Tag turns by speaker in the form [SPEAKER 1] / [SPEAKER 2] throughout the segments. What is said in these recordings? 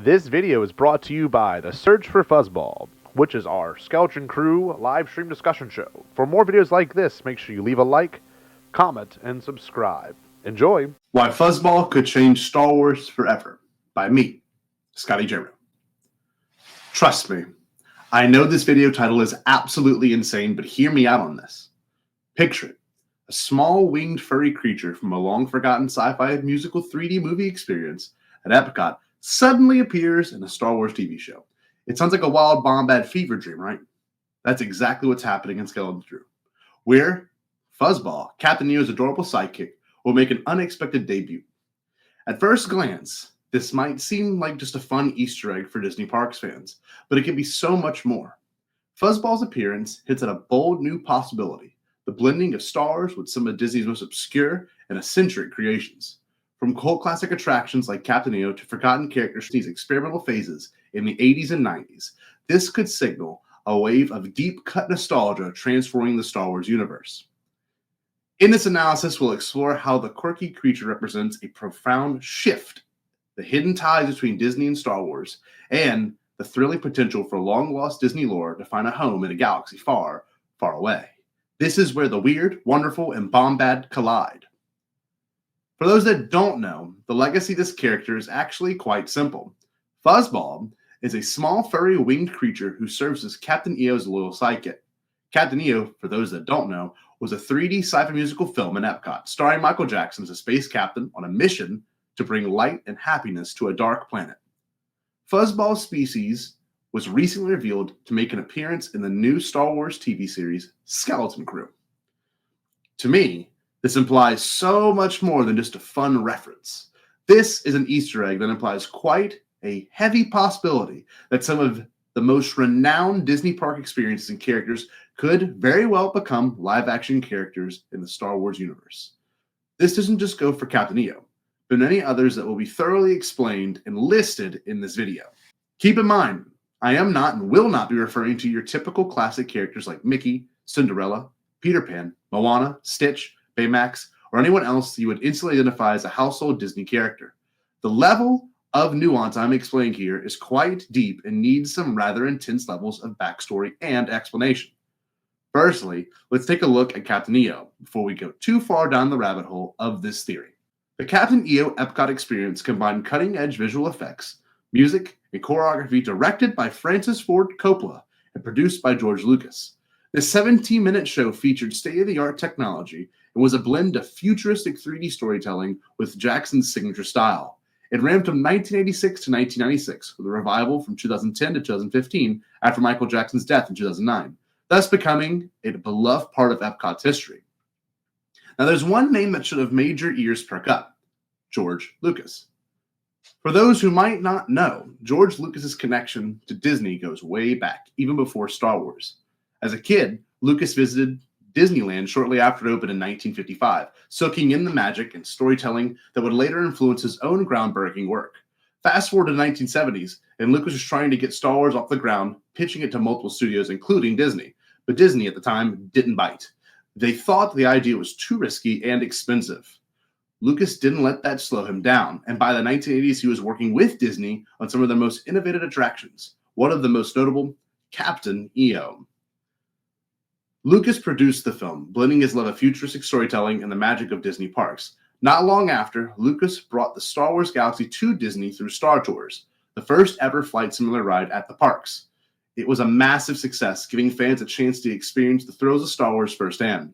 [SPEAKER 1] This video is brought to you by The Search for Fuzzball, which is our Skeleton Crew live stream discussion show. For more videos like this, make sure you leave a like, comment, and subscribe. Enjoy!
[SPEAKER 2] Why Fuzzball Could Change Star Wars Forever by me, Scotty Jero. Trust me, I know this video title is absolutely insane, but hear me out on this. Picture it. A small winged furry creature from a long-forgotten sci-fi musical 3D movie experience at Epcot suddenly appears in a Star Wars TV show. It sounds like a wild Bombad fever dream, right? That's exactly what's happening in Skeleton Crew, where Fuzzball, Captain Neo's adorable sidekick, will make an unexpected debut. At first glance, this might seem like just a fun Easter egg for Disney Parks fans, but it can be so much more. Fuzzball's appearance hints at a bold new possibility, the blending of stars with some of Disney's most obscure and eccentric creations. From cult classic attractions like Captain EO to forgotten characters these experimental phases in the 80s and 90s, this could signal a wave of deep-cut nostalgia transforming the Star Wars universe. In this analysis, we'll explore how the quirky creature represents a profound shift, the hidden ties between Disney and Star Wars, and the thrilling potential for long-lost Disney lore to find a home in a galaxy far, far away. This is where the weird, wonderful, and Bombad collide. For those that don't know, the legacy of this character is actually quite simple. Fuzzball is a small, furry, winged creature who serves as Captain EO's loyal sidekick. Captain EO, for those that don't know, was a 3D sci-fi musical film in Epcot, starring Michael Jackson as a space captain on a mission to bring light and happiness to a dark planet. Fuzzball's species was recently revealed to make an appearance in the new Star Wars TV series, Skeleton Crew. To me, this implies so much more than just a fun reference. This is an Easter egg that implies quite a heavy possibility that some of the most renowned Disney park experiences and characters could very well become live-action characters in the Star Wars universe. This doesn't just go for Captain EO, but many others that will be thoroughly explained and listed in this video. Keep in mind, I am not and will not be referring to your typical classic characters like Mickey, Cinderella, Peter Pan, Moana, Stitch, Baymax, or anyone else you would instantly identify as a household Disney character. The level of nuance I'm explaining here is quite deep and needs some rather intense levels of backstory and explanation. Firstly, let's take a look at Captain EO before we go too far down the rabbit hole of this theory. The Captain EO Epcot experience combined cutting-edge visual effects, music, and choreography directed by Francis Ford Coppola and produced by George Lucas. This 17-minute show featured state-of-the-art technology and was a blend of futuristic 3D storytelling with Jackson's signature style. It ran from 1986 to 1996, with a revival from 2010 to 2015 after Michael Jackson's death in 2009, thus becoming a beloved part of Epcot's history. Now, there's one name that should have made your ears perk up: George Lucas. For those who might not know, George Lucas's connection to Disney goes way back, even before Star Wars. As a kid, Lucas visited Disneyland shortly after it opened in 1955, soaking in the magic and storytelling that would later influence his own groundbreaking work. Fast forward to the 1970s, and Lucas was trying to get Star Wars off the ground, pitching it to multiple studios, including Disney. But Disney at the time didn't bite. They thought the idea was too risky and expensive. Lucas didn't let that slow him down, and by the 1980s, he was working with Disney on some of their most innovative attractions. One of the most notable, Captain EO. Lucas produced the film, blending his love of futuristic storytelling and the magic of Disney parks. Not long after, Lucas brought the Star Wars galaxy to Disney through Star Tours, the first ever flight simulator ride at the parks. It was a massive success, giving fans a chance to experience the thrills of Star Wars firsthand.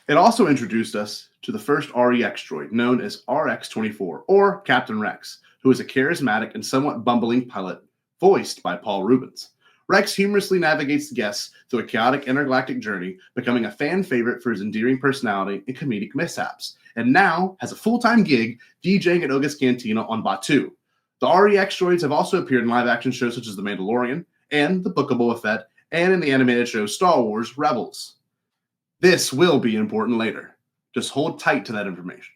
[SPEAKER 2] It also introduced us to the first REX droid, known as RX-24, or Captain Rex, who is a charismatic and somewhat bumbling pilot, voiced by Paul Rubens. Rex humorously navigates the guests through a chaotic intergalactic journey, becoming a fan favorite for his endearing personality and comedic mishaps, and now has a full-time gig DJing at Oga's Cantina on Batuu. The REX droids have also appeared in live-action shows such as The Mandalorian and The Book of Boba Fett, and in the animated show Star Wars Rebels. This will be important later. Just hold tight to that information.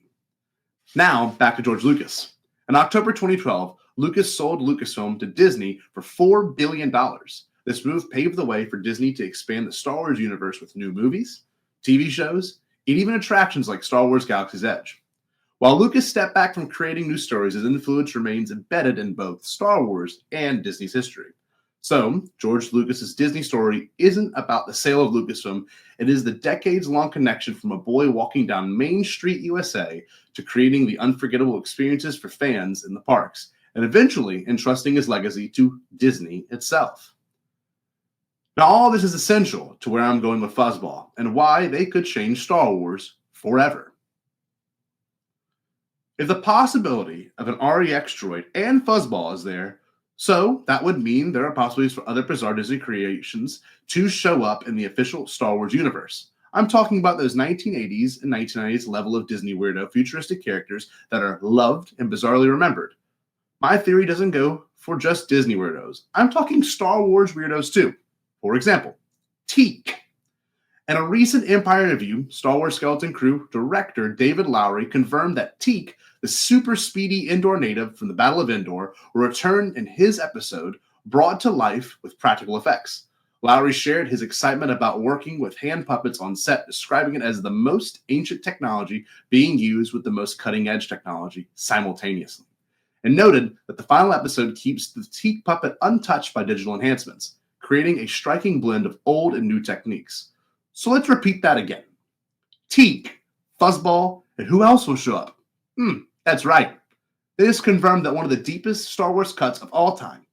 [SPEAKER 2] Now, back to George Lucas. In October 2012, Lucas sold Lucasfilm to Disney for $4 billion. This move paved the way for Disney to expand the Star Wars universe with new movies, TV shows, and even attractions like Star Wars Galaxy's Edge. While Lucas stepped back from creating new stories, his influence remains embedded in both Star Wars and Disney's history. So, George Lucas's Disney story isn't about the sale of Lucasfilm. It is the decades-long connection from a boy walking down Main Street, USA, to creating the unforgettable experiences for fans in the parks, and eventually entrusting his legacy to Disney itself. Now, all this is essential to where I'm going with Fuzzball and why they could change Star Wars forever. If the possibility of an REX droid and Fuzzball is there, so that would mean there are possibilities for other bizarre Disney creations to show up in the official Star Wars universe. I'm talking about those 1980s and 1990s level of Disney weirdo futuristic characters that are loved and bizarrely remembered. My theory doesn't go for just Disney weirdos. I'm talking Star Wars weirdos too. For example, Teek. In a recent Empire interview, Star Wars Skeleton Crew director David Lowery confirmed that Teek, the super speedy Endor native from the Battle of Endor, will return in his episode, brought to life with practical effects. Lowery shared his excitement about working with hand puppets on set, describing it as the most ancient technology being used with the most cutting-edge technology simultaneously, and noted that the final episode keeps the Teek puppet untouched by digital enhancements, creating a striking blend of old and new techniques. So let's repeat that again. Teek, Fuzzball, and who else will show up? That's right. This confirmed that one of the deepest Star Wars cuts of all time,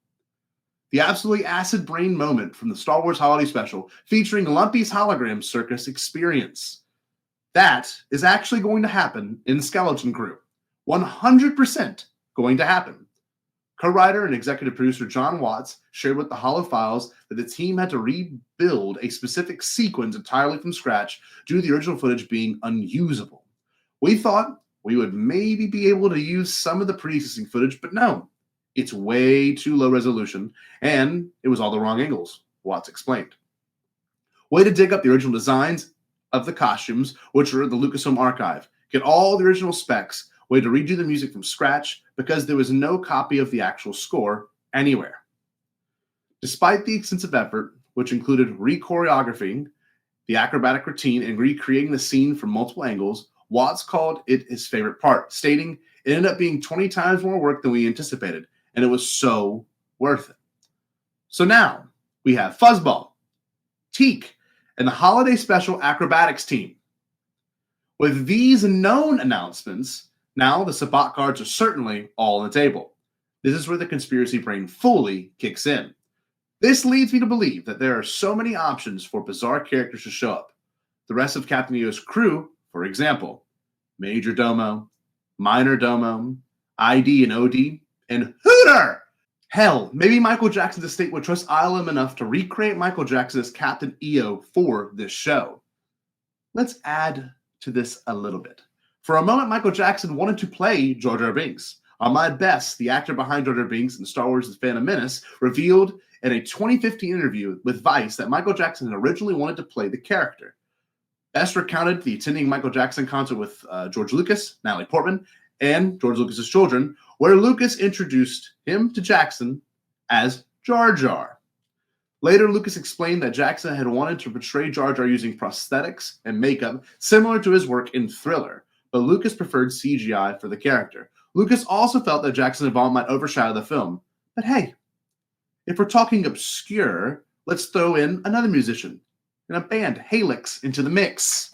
[SPEAKER 2] the absolutely acid brain moment from the Star Wars Holiday Special featuring Lumpy's Hologram Circus experience. That is actually going to happen in Skeleton Crew. 100% going to happen. Co-writer and executive producer John Watts shared with the Holo Files that the team had to rebuild a specific sequence entirely from scratch due to the original footage being unusable. We thought we would maybe be able to use some of the pre-existing footage, but no, it's way too low resolution, and it was all the wrong angles, Watts explained. Way to dig up the original designs of the costumes, which are at the Lucasfilm archive. Get all the original specs. Way to redo the music from scratch because there was no copy of the actual score anywhere. Despite the extensive effort, which included re-choreographing the acrobatic routine and recreating the scene from multiple angles, Watts called it his favorite part, stating it ended up being 20 times more work than we anticipated, and it was so worth it. So now we have Fuzzball, Teek, and the Holiday Special Acrobatics team. With these known announcements, now the Sabacc cards are certainly all on the table. This is where the conspiracy brain fully kicks in. This leads me to believe that there are so many options for bizarre characters to show up. The rest of Captain EO's crew, for example, Major Domo, Minor Domo, ID and OD, and Hooter! Hell, maybe Michael Jackson's estate would trust ILM enough to recreate Michael Jackson as Captain EO for this show. Let's add to this a little bit. For a moment, Michael Jackson wanted to play Jar Jar Binks. Ahmed Best, the actor behind Jar Jar Binks in Star Wars: The Phantom Menace, revealed in a 2015 interview with Vice that Michael Jackson had originally wanted to play the character. Best recounted the attending Michael Jackson concert with George Lucas, Natalie Portman, and George Lucas's children, where Lucas introduced him to Jackson as Jar Jar. Later, Lucas explained that Jackson had wanted to portray Jar Jar using prosthetics and makeup similar to his work in Thriller, but Lucas preferred CGI for the character. Lucas also felt that Jackson's involvement might overshadow the film. But hey, if we're talking obscure, let's throw in another musician and a band, Halyx, into the mix.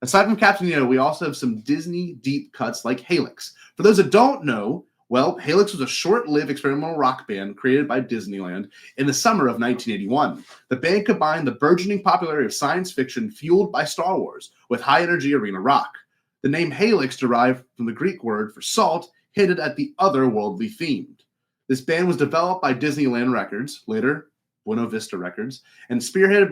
[SPEAKER 2] Aside from Captain EO, we also have some Disney deep cuts like Halyx. For those that don't know, well, Halyx was a short-lived experimental rock band created by Disneyland in the summer of 1981. The band combined the burgeoning popularity of science fiction fueled by Star Wars with high-energy arena rock. The name Halyx derived from the Greek word for salt, hinted at the otherworldly themed. This band was developed by Disneyland Records, later Buena Vista Records, and spearheaded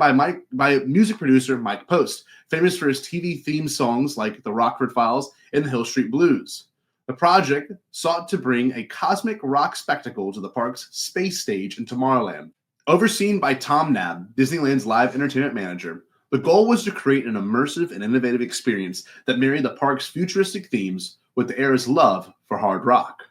[SPEAKER 2] by music producer Mike Post, famous for his TV theme songs like The Rockford Files and The Hill Street Blues. The project sought to bring a cosmic rock spectacle to the park's space stage in Tomorrowland. Overseen by Tom Nab, Disneyland's live entertainment manager, the goal was to create an immersive and innovative experience that married the park's futuristic themes with the era's love for hard rock.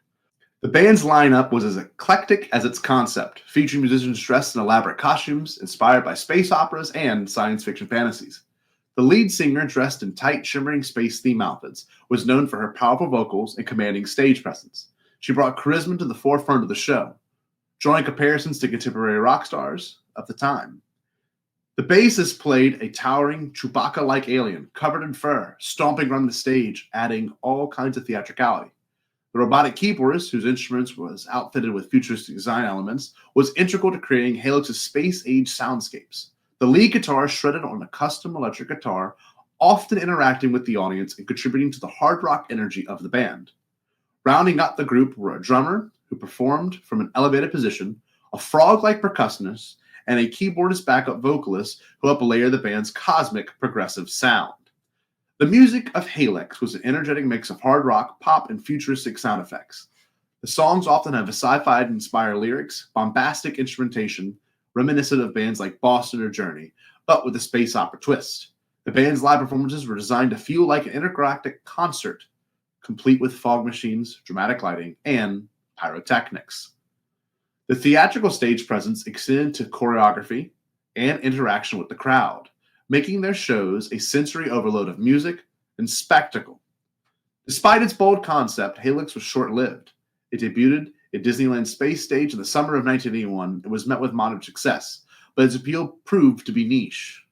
[SPEAKER 2] The band's lineup was as eclectic as its concept, featuring musicians dressed in elaborate costumes inspired by space operas and science fiction fantasies. The lead singer, dressed in tight, shimmering space-theme outfits, was known for her powerful vocals and commanding stage presence. She brought charisma to the forefront of the show, drawing comparisons to contemporary rock stars of the time. The bassist played a towering Chewbacca-like alien, covered in fur, stomping around the stage, adding all kinds of theatricality. The robotic keyboardist, whose instruments was outfitted with futuristic design elements, was integral to creating Halyx's space-age soundscapes. The lead guitar shredded on a custom electric guitar, often interacting with the audience and contributing to the hard rock energy of the band. Rounding out the group were a drummer, who performed from an elevated position, a frog-like percussionist, and a keyboardist backup vocalist who helped layer the band's cosmic progressive sound. The music of Halyx was an energetic mix of hard rock, pop, and futuristic sound effects. The songs often have a sci-fi inspired lyrics, bombastic instrumentation, reminiscent of bands like Boston or Journey, but with a space opera twist. The band's live performances were designed to feel like an intergalactic concert, complete with fog machines, dramatic lighting, and pyrotechnics. The theatrical stage presence extended to choreography and interaction with the crowd, making their shows a sensory overload of music and spectacle. Despite its bold concept, Halyx was short-lived. It debuted at Disneyland's space stage in the summer of 1981 and was met with moderate success, but its appeal proved to be niche.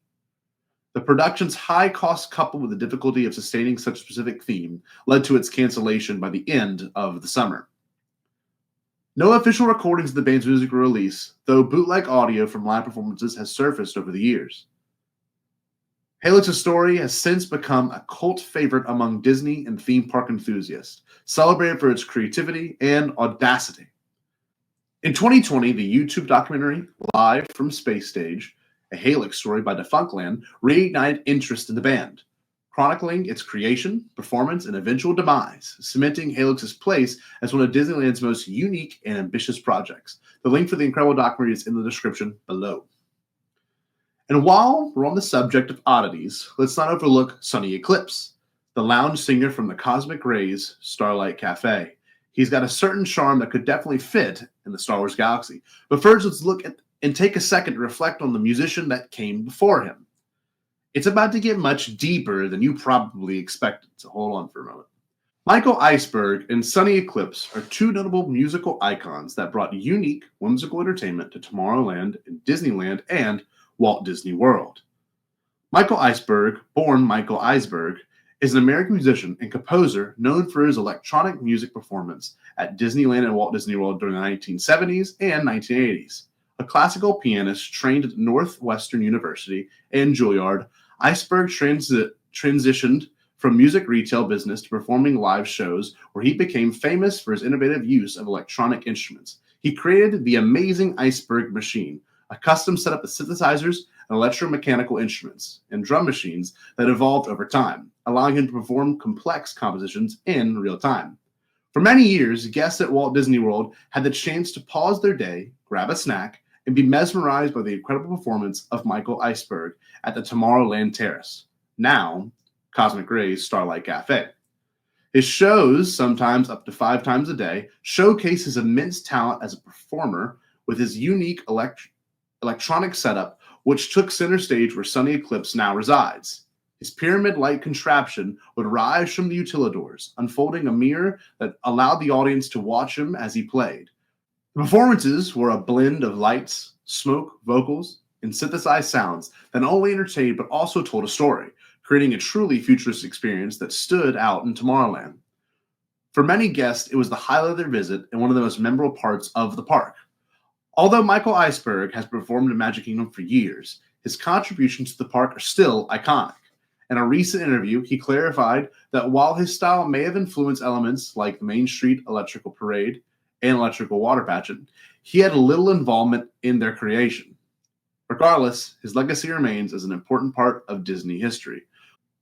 [SPEAKER 2] The production's high cost, coupled with the difficulty of sustaining such a specific theme, led to its cancellation by the end of the summer. No official recordings of the band's music were released, though bootleg audio from live performances has surfaced over the years. Halyx's story has since become a cult favorite among Disney and theme park enthusiasts, celebrated for its creativity and audacity. In 2020, the YouTube documentary Live from Space Stage, a Halyx story by Defunctland, reignited interest in the band, chronicling its creation, performance, and eventual demise, cementing Halyx's place as one of Disneyland's most unique and ambitious projects. The link for the incredible documentary is in the description below. And while we're on the subject of oddities, let's not overlook Sonny Eclipse, the lounge singer from the Cosmic Rays Starlight Cafe. He's got a certain charm that could definitely fit in the Star Wars galaxy. But first, let's look at and take a second to reflect on the musician that came before him. It's about to get much deeper than you probably expected, so hold on for a moment. Michael Iceberg and Sonny Eclipse are two notable musical icons that brought unique, whimsical entertainment to Tomorrowland and Disneyland and Walt Disney World. Michael Iceberg, born Michael Iceberg, is an American musician and composer known for his electronic music performance at Disneyland and Walt Disney World during the 1970s and 1980s. A classical pianist trained at Northwestern University and Juilliard, Iceberg transitioned from music retail business to performing live shows, where he became famous for his innovative use of electronic instruments. He created the amazing Iceberg machine, a custom setup of synthesizers and electromechanical instruments and drum machines that evolved over time, allowing him to perform complex compositions in real time. For many years, guests at Walt Disney World had the chance to pause their day, grab a snack, and be mesmerized by the incredible performance of Michael Iceberg at the Tomorrowland Terrace, now Cosmic Rays Starlight Cafe. His shows, sometimes up to 5 times a day, showcase his immense talent as a performer with his unique electronic setup, which took center stage where Sonny Eclipse now resides. His pyramid-like contraption would rise from the utilidors, unfolding a mirror that allowed the audience to watch him as he played. The performances were a blend of lights, smoke, vocals, and synthesized sounds that not only entertained but also told a story, creating a truly futuristic experience that stood out in Tomorrowland. For many guests, it was the highlight of their visit and one of the most memorable parts of the park. Although Michael Iceberg has performed in Magic Kingdom for years, his contributions to the park are still iconic. In a recent interview, he clarified that while his style may have influenced elements like the Main Street Electrical Parade and Electrical Water Pageant, he had little involvement in their creation. Regardless, his legacy remains as an important part of Disney history,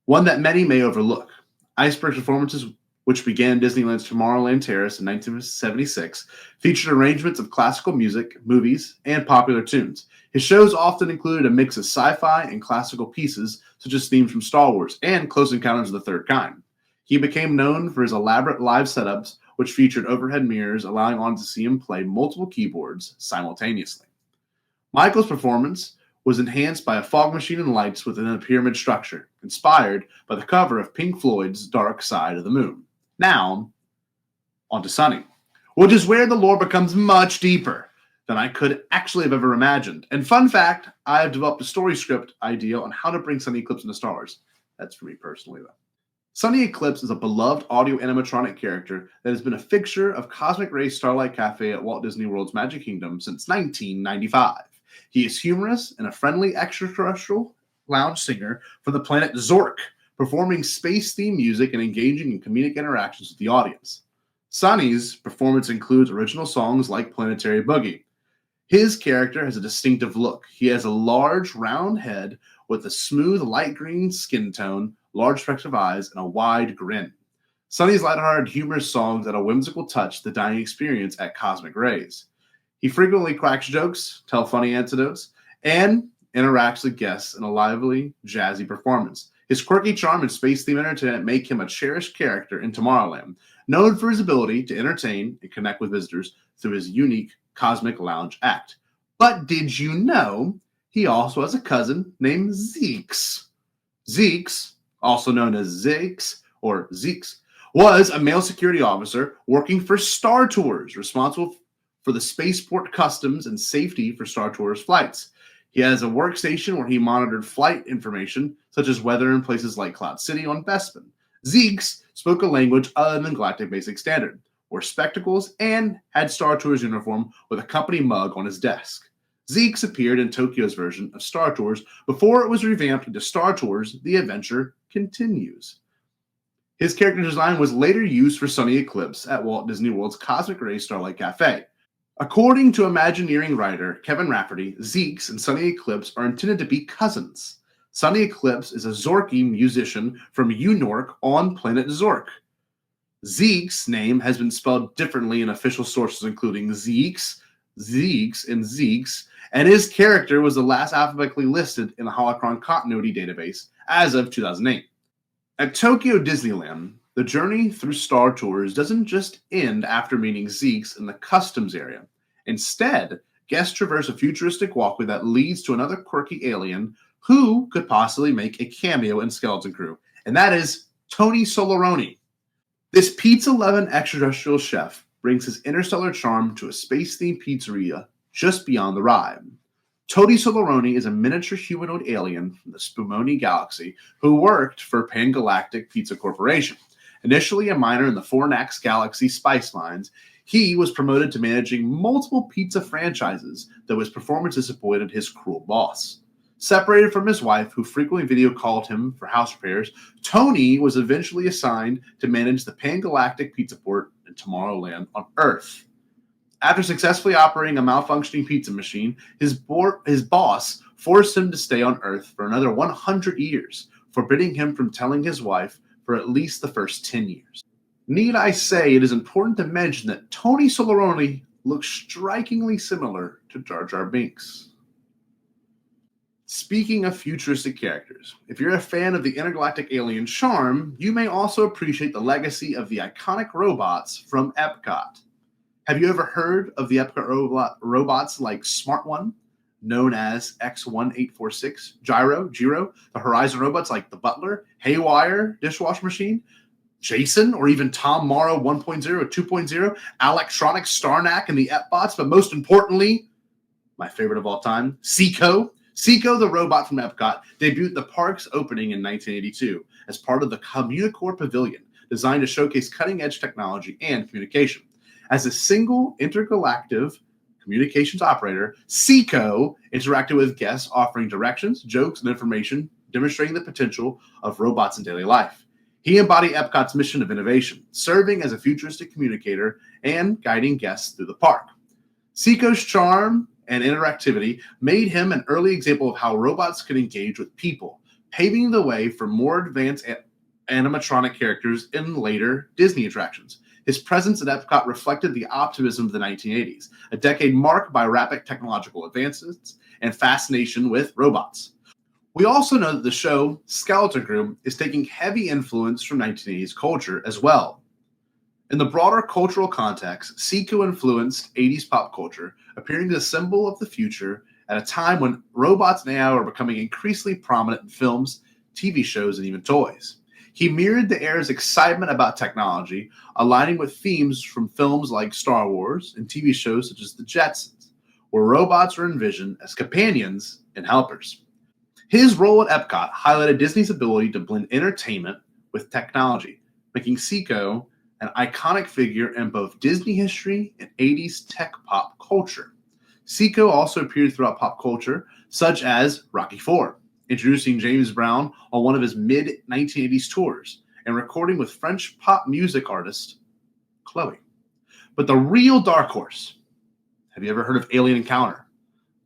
[SPEAKER 2] one that many may overlook. Iceberg's performances, which began Disneyland's Tomorrowland Terrace in 1976, featured arrangements of classical music, movies, and popular tunes. His shows often included a mix of sci-fi and classical pieces, such as themes from Star Wars and Close Encounters of the Third Kind. He became known for his elaborate live setups, which featured overhead mirrors, allowing on to see him play multiple keyboards simultaneously. Michael's performance was enhanced by a fog machine and lights within a pyramid structure, inspired by the cover of Pink Floyd's Dark Side of the Moon. Now, on to Sonny, which is where the lore becomes much deeper than I could actually have ever imagined. And fun fact, I have developed a story script idea on how to bring Sonny Eclipse into Star Wars. That's for me personally, though. Sonny Eclipse is a beloved audio animatronic character that has been a fixture of Cosmic Ray's Starlight Cafe at Walt Disney World's Magic Kingdom since 1995. He is humorous and a friendly extraterrestrial lounge singer from the planet Zork, performing space-themed music and engaging in comedic interactions with the audience. Sonny's performance includes original songs like Planetary Boogie. His character has a distinctive look. He has a large, round head with a smooth, light green skin tone, large reflective eyes, and a wide grin. Sonny's lighthearted, humorous songs add a whimsical touch to the dining experience at Cosmic Rays. He frequently cracks jokes, tells funny anecdotes, and interacts with guests in a lively, jazzy performance. His quirky charm and space-themed entertainment make him a cherished character in Tomorrowland, known for his ability to entertain and connect with visitors through his unique Cosmic Lounge act. But did you know he also has a cousin named Zekes? Zekes, also known as Zekes or Zekes, was a male security officer working for Star Tours, responsible for the spaceport customs and safety for Star Tours flights. He has a workstation where he monitored flight information, such as weather in places like Cloud City on Bespin. Zekes spoke a language other than Galactic Basic Standard, wore spectacles, and had Star Tours uniform with a company mug on his desk. Zekes appeared in Tokyo's version of Star Tours before it was revamped into Star Tours: The Adventure Continues. His character design was later used for Sonny Eclipse at Walt Disney World's Cosmic Ray Starlight Cafe. According to Imagineering writer Kevin Rafferty, Zekes and Sonny Eclipse are intended to be cousins. Sonny Eclipse is a Zorky musician from Unork on planet Zork. Zekes' name has been spelled differently in official sources, including Zekes, and Zekes, and his character was the last alphabetically listed in the Holocron Continuity database as of 2008. At Tokyo Disneyland, the journey through Star Tours doesn't just end after meeting Zekes in the customs area. Instead, guests traverse a futuristic walkway that leads to another quirky alien who could possibly make a cameo in Skeleton Crew, and that is Tony Solaroni. This pizza-loving extraterrestrial chef brings his interstellar charm to a space-themed pizzeria just beyond the ride. Tony Solaroni is a miniature humanoid alien from the Spumoni Galaxy who worked for Pan-Galactic Pizza Corporation. Initially a miner in the Fornax Galaxy spice mines, he was promoted to managing multiple pizza franchises, though his performance disappointed his cruel boss. Separated from his wife, who frequently video called him for house repairs, Tony was eventually assigned to manage the Pan-Galactic Pizza Port in Tomorrowland on Earth. After successfully operating a malfunctioning pizza machine, his boss forced him to stay on Earth for another 100 years, forbidding him from telling his wife for at least the first 10 years. Need I say, it is important to mention that Tony Solaroni looks strikingly similar to Jar Jar Binks. Speaking of futuristic characters, if you're a fan of the intergalactic alien charm, you may also appreciate the legacy of the iconic robots from Epcot. Have you ever heard of the Epcot robots like Smart One, known as X1846, Gyro, the Horizon robots like the Butler, Haywire dishwasher machine, Jason, or even Tom Morrow 1.0 or 2.0, Electronic Starnak, and the Epbots, but most importantly, my favorite of all time, Seiko. Seiko, the robot from Epcot, debuted at the park's opening in 1982 as part of the Communicore Pavilion, designed to showcase cutting-edge technology and communication. As a single intergalactic communications operator, Seiko interacted with guests, offering directions, jokes, and information, demonstrating the potential of robots in daily life. He embodied Epcot's mission of innovation, serving as a futuristic communicator and guiding guests through the park. Seiko's charm and interactivity made him an early example of how robots could engage with people, paving the way for more advanced animatronic characters in later Disney attractions. His presence at Epcot reflected the optimism of the 1980s, a decade marked by rapid technological advances and fascination with robots. We also know that the show Skeleton Crew is taking heavy influence from 1980s culture as well. In the broader cultural context, Seiko influenced 80s pop culture, appearing as a symbol of the future at a time when robots and AI were becoming increasingly prominent in films, TV shows, and even toys. He mirrored the era's excitement about technology, aligning with themes from films like Star Wars and TV shows such as The Jetsons, where robots were envisioned as companions and helpers. His role at Epcot highlighted Disney's ability to blend entertainment with technology, making Seiko an iconic figure in both Disney history and 80s tech pop culture. Seiko also appeared throughout pop culture, such as Rocky IV, introducing James Brown on one of his mid-1980s tours and recording with French pop music artist Chloe. But the real dark horse, have you ever heard of Alien Encounter?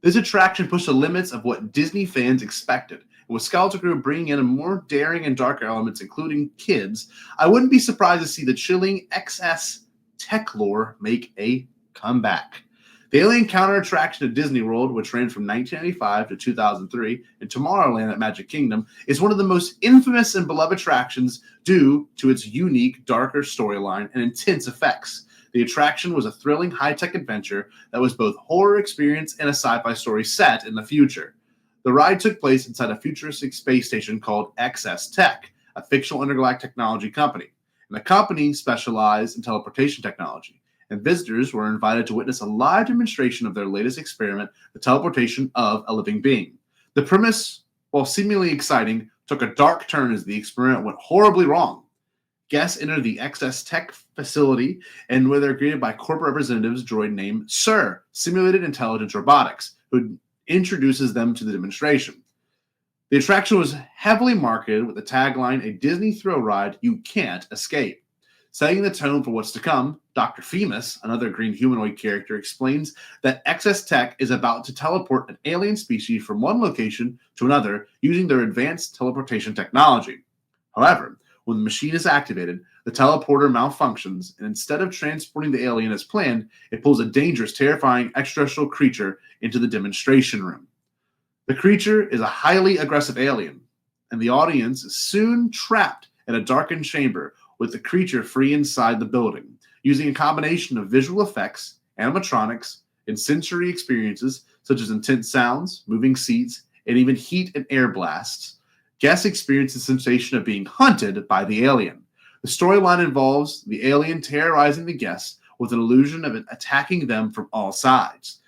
[SPEAKER 2] This attraction pushed the limits of what Disney fans expected. With Skeleton Crew bringing in more daring and darker elements, including kids, I wouldn't be surprised to see the chilling XS tech lore make a comeback. The Alien Encounter attraction at Disney World, which ran from 1995 to 2003, and Tomorrowland at Magic Kingdom, is one of the most infamous and beloved attractions due to its unique, darker storyline and intense effects. The attraction was a thrilling, high-tech adventure that was both horror experience and a sci-fi story set in the future. The ride took place inside a futuristic space station called XS Tech, a fictional intergalactic technology company. And the company specialized in teleportation technology, and visitors were invited to witness a live demonstration of their latest experiment, the teleportation of a living being. The premise, while seemingly exciting, took a dark turn as the experiment went horribly wrong. Guests entered the XS Tech facility and were there greeted by corporate representatives droid named Sir, Simulated Intelligence Robotics, who introduces them to the demonstration. The attraction was heavily marketed with the tagline, "A Disney thrill ride you can't escape." Setting the tone for what's to come, Dr. Femus, another green humanoid character, explains that XS Tech is about to teleport an alien species from one location to another using their advanced teleportation technology. However, when the machine is activated, the teleporter malfunctions, and instead of transporting the alien as planned, it pulls a dangerous, terrifying extraterrestrial creature into the demonstration room. The creature is a highly aggressive alien, and the audience is soon trapped in a darkened chamber with the creature free inside the building, using a combination of visual effects, animatronics, and sensory experiences such as intense sounds, moving seats, and even heat and air blasts. Guests experience the sensation of being hunted by the alien. The storyline involves the alien terrorizing the guests with an illusion of it attacking them from all sides.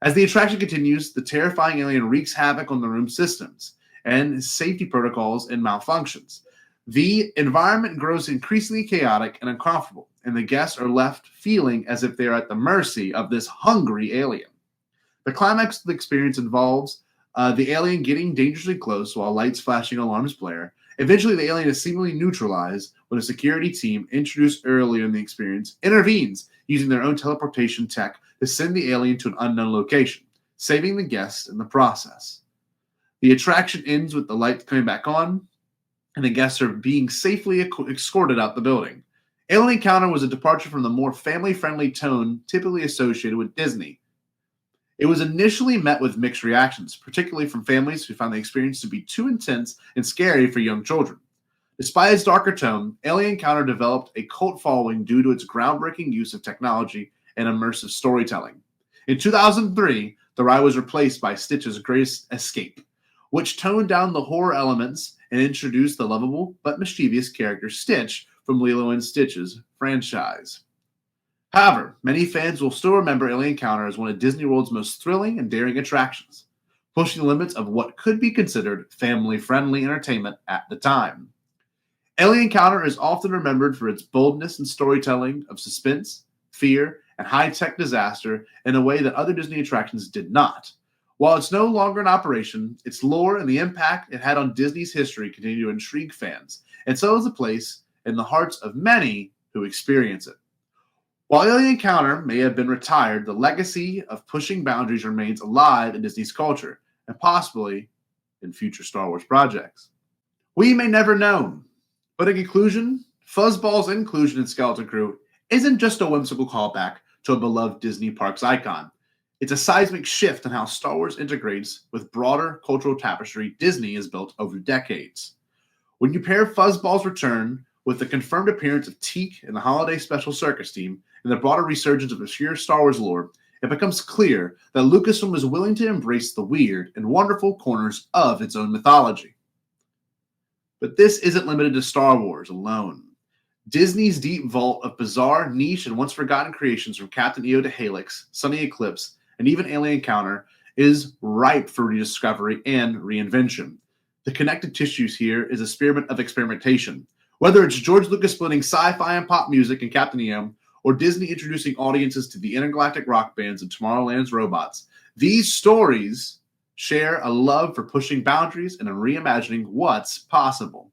[SPEAKER 2] As the attraction continues, the terrifying alien wreaks havoc on the room's systems and safety protocols and malfunctions. The environment grows increasingly chaotic and uncomfortable, and the guests are left feeling as if they are at the mercy of this hungry alien. The climax of the experience involves the alien getting dangerously close while lights flashing alarms blare. Eventually, the alien is seemingly neutralized when a security team, introduced earlier in the experience, intervenes using their own teleportation tech to send the alien to an unknown location, saving the guests in the process. The attraction ends with the lights coming back on, and the guests are being safely escorted out the building. Alien Encounter was a departure from the more family-friendly tone typically associated with Disney. It was initially met with mixed reactions, particularly from families who found the experience to be too intense and scary for young children. Despite its darker tone, Alien Encounter developed a cult following due to its groundbreaking use of technology and immersive storytelling. In 2003, the ride was replaced by Stitch's Greatest Escape, which toned down the horror elements and introduced the lovable but mischievous character Stitch from Lilo and Stitch's franchise. However, many fans will still remember Alien Encounter as one of Disney World's most thrilling and daring attractions, pushing the limits of what could be considered family-friendly entertainment at the time. Alien Encounter is often remembered for its boldness and storytelling of suspense, fear, and high-tech disaster in a way that other Disney attractions did not. While it's no longer in operation, its lore and the impact it had on Disney's history continue to intrigue fans, and so is a place in the hearts of many who experience it. While Alien Encounter may have been retired, the legacy of pushing boundaries remains alive in Disney's culture, and possibly in future Star Wars projects. We may never know, but in conclusion, Fuzzball's inclusion in Skeleton Crew isn't just a whimsical callback to a beloved Disney Parks icon. It's a seismic shift in how Star Wars integrates with broader cultural tapestry Disney has built over decades. When you pair Fuzzball's return with the confirmed appearance of Teek and the holiday special circus team, and the broader resurgence of obscure Star Wars lore, it becomes clear that Lucasfilm is willing to embrace the weird and wonderful corners of its own mythology. But this isn't limited to Star Wars alone. Disney's deep vault of bizarre, niche, and once forgotten creations from Captain EO to Halix, Sonny Eclipse, and even Alien Encounter is ripe for rediscovery and reinvention. The connective tissues here is a spearmint of experimentation. Whether it's George Lucas splitting sci-fi and pop music in Captain EO, or Disney introducing audiences to the intergalactic rock bands and Tomorrowland's robots, these stories share a love for pushing boundaries and reimagining what's possible.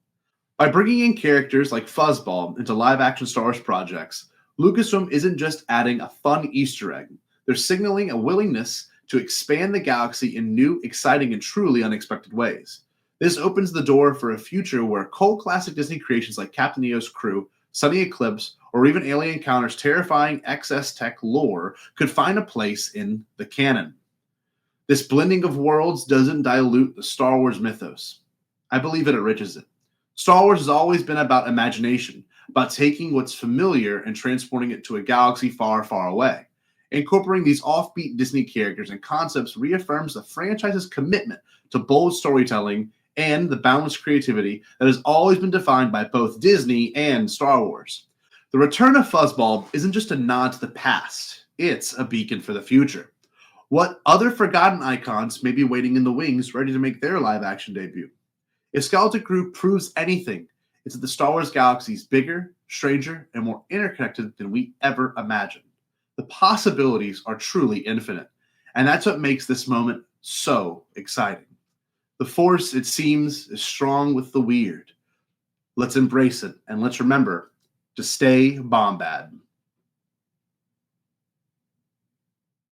[SPEAKER 2] By bringing in characters like Fuzzball into live-action Star Wars projects, Lucasfilm isn't just adding a fun Easter egg. They're signaling a willingness to expand the galaxy in new, exciting, and truly unexpected ways. This opens the door for a future where cult classic Disney creations like Captain EO's crew, Sonny Eclipse, or even Alien Encounter's terrifying XS tech lore could find a place in the canon. This blending of worlds doesn't dilute the Star Wars mythos. I believe it enriches it. Star Wars has always been about imagination, about taking what's familiar and transporting it to a galaxy far, far away. Incorporating these offbeat Disney characters and concepts reaffirms the franchise's commitment to bold storytelling and the balanced creativity that has always been defined by both Disney and Star Wars. The return of Fuzzball isn't just a nod to the past, it's a beacon for the future. What other forgotten icons may be waiting in the wings ready to make their live-action debut? If Skeleton Crew proves anything, it's that the Star Wars galaxy is bigger, stranger, and more interconnected than we ever imagined. The possibilities are truly infinite, and that's what makes this moment so exciting. The Force, it seems, is strong with the weird. Let's embrace it, and let's remember to stay Bombad.